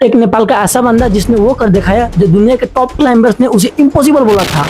एक नेपाल का ऐसा बंदा जिसने वो कर दिखाया जो दुनिया के टॉप क्लाइंबर्स ने उसे इम्पॉसिबल बोला था।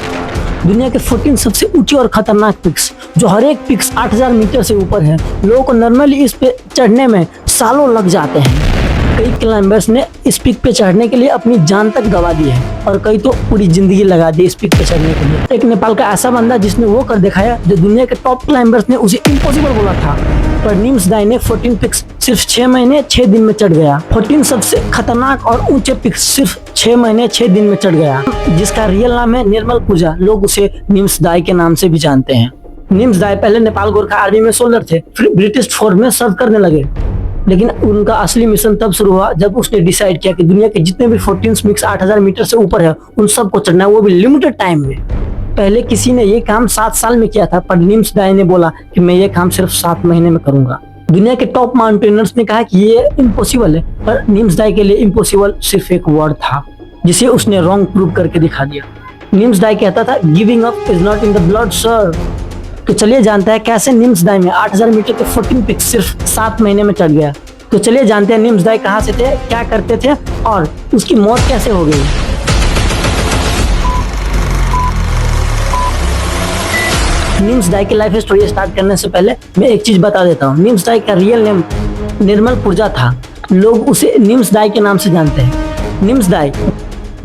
दुनिया के 14 सबसे ऊंची और खतरनाक पिक्स, जो हर एक पिक्स 8000 मीटर से ऊपर है। लोगों को नॉर्मली इस पे चढ़ने में सालों लग जाते हैं। कई क्लाइंबर्स ने इस पिक पे चढ़ने के लिए अपनी जान तक गंवा दी है और कई तो पूरी जिंदगी लगा दी इस पिक पे चढ़ने के लिए। एक नेपाल का ऐसा बंदा जिसने वो कर दिखाया जो दुनिया के टॉप क्लाइंबर्स ने उसे इम्पॉसिबल बोला था। पर निम्स दाई ने 14 पिक्स सिर्फ 6 महीने 6 दिन में चढ़ गया। 14 सबसे खतरनाक और ऊंचे पिक्स सिर्फ 6 महीने 6 दिन में चढ़ गया, जिसका रियल नाम है निर्मल पूजा। लोग उसे निम्स दाई के नाम से भी जानते हैं। निम्स दाई पहले नेपाल गोरखा आर्मी में सोल्जर थे, फिर ब्रिटिश फोर्स में सर्व करने लगे। लेकिन उनका असली मिशन तब शुरू हुआ जब उसने डिसाइड किया कि दुनिया के जितने भी 14 पिक्स 8000 मीटर से ऊपर है उन सबको चढ़ना है, वो भी लिमिटेड टाइम में। पहले किसी ने ये काम 7 साल में किया था, पर निम्स दाई ने बोला कि मैं ये काम सिर्फ 7 महीने में करूंगा। दुनिया के टॉप माउंटेनर्स ने कहा कि ये इम्पॉसिबल है, पर निम्स दाई के लिए इम्पॉसिबल सिर्फ एक वर्ड था जिसे उसने रॉन्ग प्रूव करके दिखा दिया। निम्स दाई कहता था giving up is not in the blood sir. तो चलिए जानते हैं कैसे निम्स दाई में 8000 मीटर के 14 पिक्स सिर्फ 7 महीने में चढ़ गया। तो चलिए जानते हैं निम्स दाई कहाँ से थे, क्या करते थे और उसकी मौत कैसे हो गई। निम्स दाई की लाइफ स्टोरी स्टार्ट करने से पहले मैं एक चीज बता देता हूँ। निम्स दाई का रियल नेम निर्मल पूजा था। लोग उसे निम्स दाई के नाम से जानते हैं। निम्स दाई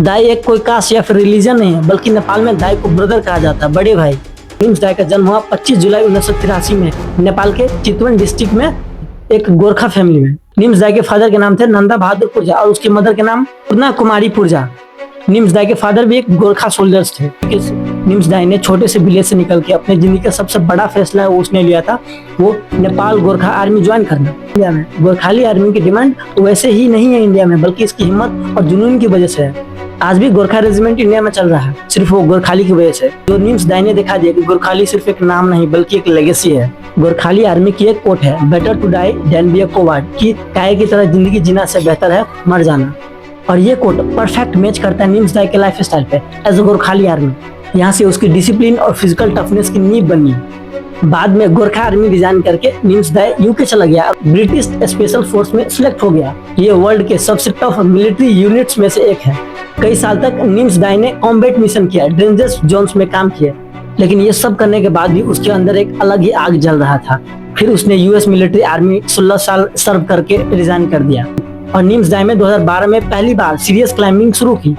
दाई एक कोई कास्ट या फिर रिलीजन नहीं है, बल्कि नेपाल में दाई को ब्रदर कहा जाता है, बड़े भाई। निम्स दाई का जन्म हुआ 25 जुलाई 1983 में नेपाल के चितवन डिस्ट्रिक्ट में एक गोरखा फैमिली में। निम्स दाई के फादर के नाम थे नंदा बहादुर पूर्जा और उसकी मदर के नाम पूर्णा कुमारी पूर्जा। निम्स दाई के फादर भी एक गोरखा सोल्जर्स थे। निम्स दाई ने छोटे से विलेज से निकल के अपने जिंदगी का सबसे बड़ा फैसला वो उसने लिया था, वो नेपाल गोरखा आर्मी ज्वाइन करना। इंडिया में गोरखाली आर्मी की डिमांड वैसे ही नहीं है इंडिया में, बल्कि इसकी हिम्मत और जुनून की वजह से है। आज भी गोरखा रेजिमेंट इंडिया में चल रहा है, सिर्फ वो गोरखाली की वजह से। जो निम्स दाई ने दिखा दिया कि गोरखाली सिर्फ एक नाम नहीं बल्कि एक लेगेसी है। गोरखाली आर्मी की एक कोट है, better to die than be a coward, कि काहे की तरह जिंदगी जीना से बेहतर है मर जाना। और ये कोट परफेक्ट मैच करता है निम्स दाई के लाइफ स्टाइल पे एज अ गोरखाली आर्मी। यहाँ से उसकी डिसिप्लिन और फिजिकल टफनेस की नींव बनी। बाद में गोरखा आर्मी रिजाइन करके निम्स दाई यूके चला गया, ब्रिटिश स्पेशल फोर्स में सिलेक्ट हो गया। ये वर्ल्ड के सबसे टफ मिलिट्री यूनिट्स में से एक है। कई साल तक निम्स दाई ने कॉम्बैट मिशन किया, डेंजरस जोन्स में काम किया, लेकिन ये सब करने के बाद भी उसके अंदर एक अलग ही आग जल रहा था। फिर उसने यूएस मिलिट्री आर्मी 16 साल सर्व करके रिजाइन कर दिया और निम्स दाई में 2012 में पहली बार सीरियस क्लाइंबिंग शुरू की।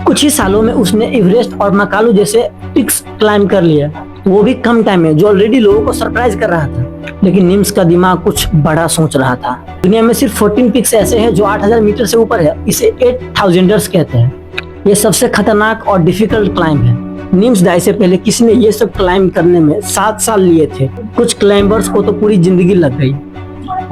कुछ ही सालों में उसने एवरेस्ट और मकालू जैसे पिक्स क्लाइंब कर लिया, वो भी कम टाइम में, जो ऑलरेडी लोगों को सरप्राइज कर रहा था। लेकिन निम्स का दिमाग कुछ बड़ा सोच रहा था। दुनिया में सिर्फ 14 पिक्स ऐसे हैं जो 8000 मीटर से ऊपर है, इसे 8000ers कहते हैं। ये सबसे खतरनाक और डिफिकल्ट क्लाइंब है। निम्स दाई से पहले किसी ने ये सब क्लाइंब करने में 7 साल लिए थे। कुछ क्लाइंबर्स को तो पूरी जिंदगी लग गई।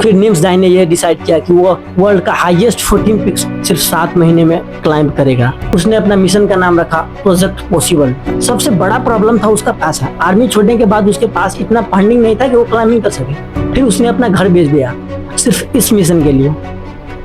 फिर निम्स दाई ने यह डिसाइड किया कि वो वर्ल्ड का हाईएस्ट 14 पिक्स सिर्फ 7 महीने में क्लाइंब करेगा। उसने अपना मिशन का नाम रखा प्रोजेक्ट पॉसिबल। सबसे बड़ा प्रॉब्लम था उसका पैसा। आर्मी छोड़ने के बाद उसके पास इतना फंडिंग नहीं था कि वो क्लाइंबिंग कर सके। फिर उसने अपना घर बेच दिया सिर्फ इस मिशन के लिए।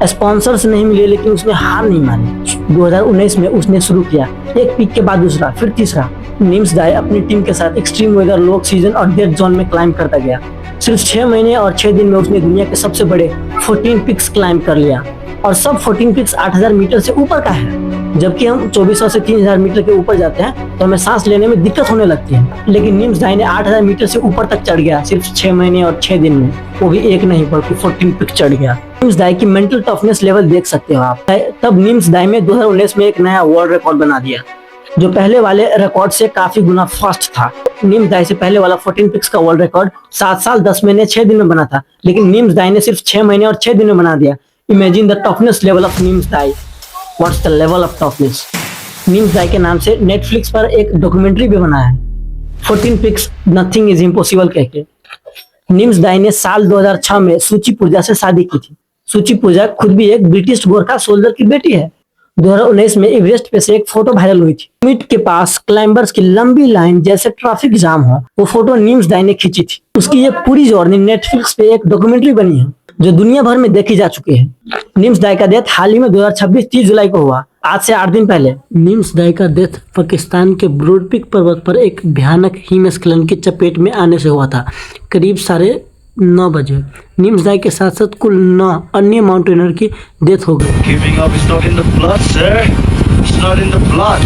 स्पॉन्सर्स नहीं मिले, लेकिन उसने हार नहीं मानी। 2019 में उसने शुरू किया, एक पिक के बाद दूसरा, फिर तीसरा। निम्स दाई अपनी टीम के साथ एक्सट्रीम वेदर, लो ऑक्सीजन और डेथ जोन में क्लाइंब करता गया। सिर्फ 6 महीने और 6 दिन में उसने दुनिया के सबसे बड़े 14 पिक्स क्लाइंब कर लिया, और सब 14 पिक्स 8000 मीटर से ऊपर का है। जबकि हम 2400 से 3000 मीटर के ऊपर जाते हैं तो हमें सांस लेने में दिक्कत होने लगती है। लेकिन निम्स दाई ने 8000 मीटर से ऊपर तक चढ़ गया सिर्फ 6 महीने और 6 दिन में, वो भी एक नहीं बल्कि 14 पिक्स चढ़ गया। निम्स दाई की मेंटल टफनेस लेवल देख सकते हो आप। तब निम्स दाई में 2019 में एक नया वर्ल्ड रिकॉर्ड बना दिया, जो पहले वाले रिकॉर्ड से काफी गुना फास्ट था। निम्स दाई से पहले वाला 14 पिक्स का वर्ल्ड रिकॉर्ड 7 साल 10 महीने 6 दिन में बना था, लेकिन निम्स दाई ने सिर्फ 6 महीने और 6 दिन में बना दिया। Imagine the toughness level of Nims Dai. What's the level of toughness. Nims Dai के नाम से नेटफ्लिक्स पर एक डॉक्यूमेंट्री भी बना है, 14 पिक्स नथिंग इज इम्पॉसिबल कहके। निम्स दाई ने साल 2006 में सूची पूजा से शादी की थी। सूची पूजा खुद भी एक ब्रिटिश गोरखा सोल्जर की बेटी है। 2019 में एवरेस्ट पे से एक फोटो वायरल हुई थी। मिट के पास क्लाइंबर्स की लंबी लाइन जैसे ट्रैफिक जाम हो, वो फोटो निम्स दाई ने खींची थी। उसकी ये पूरी जर्नी नेटफ्लिक्स पे एक डॉक्यूमेंट्री बनी है, जो दुनिया भर में देखी जा चुकी है। निम्स दाई का डेथ हाल ही में 2026 30 जुलाई को हुआ, आज से 8 दिन पहले। निम्स दाई का डेथ पाकिस्तान के ब्रॉड पीक पर्वत पर एक भयानक हिमस्खलन की चपेट में आने से हुआ था। करीब 9 बजे निम्स दाई के साथ साथ कुल 9 अन्य माउंटेनर की डेथ हो गई। Giving up is not in the blood, sir. It's not in the blood.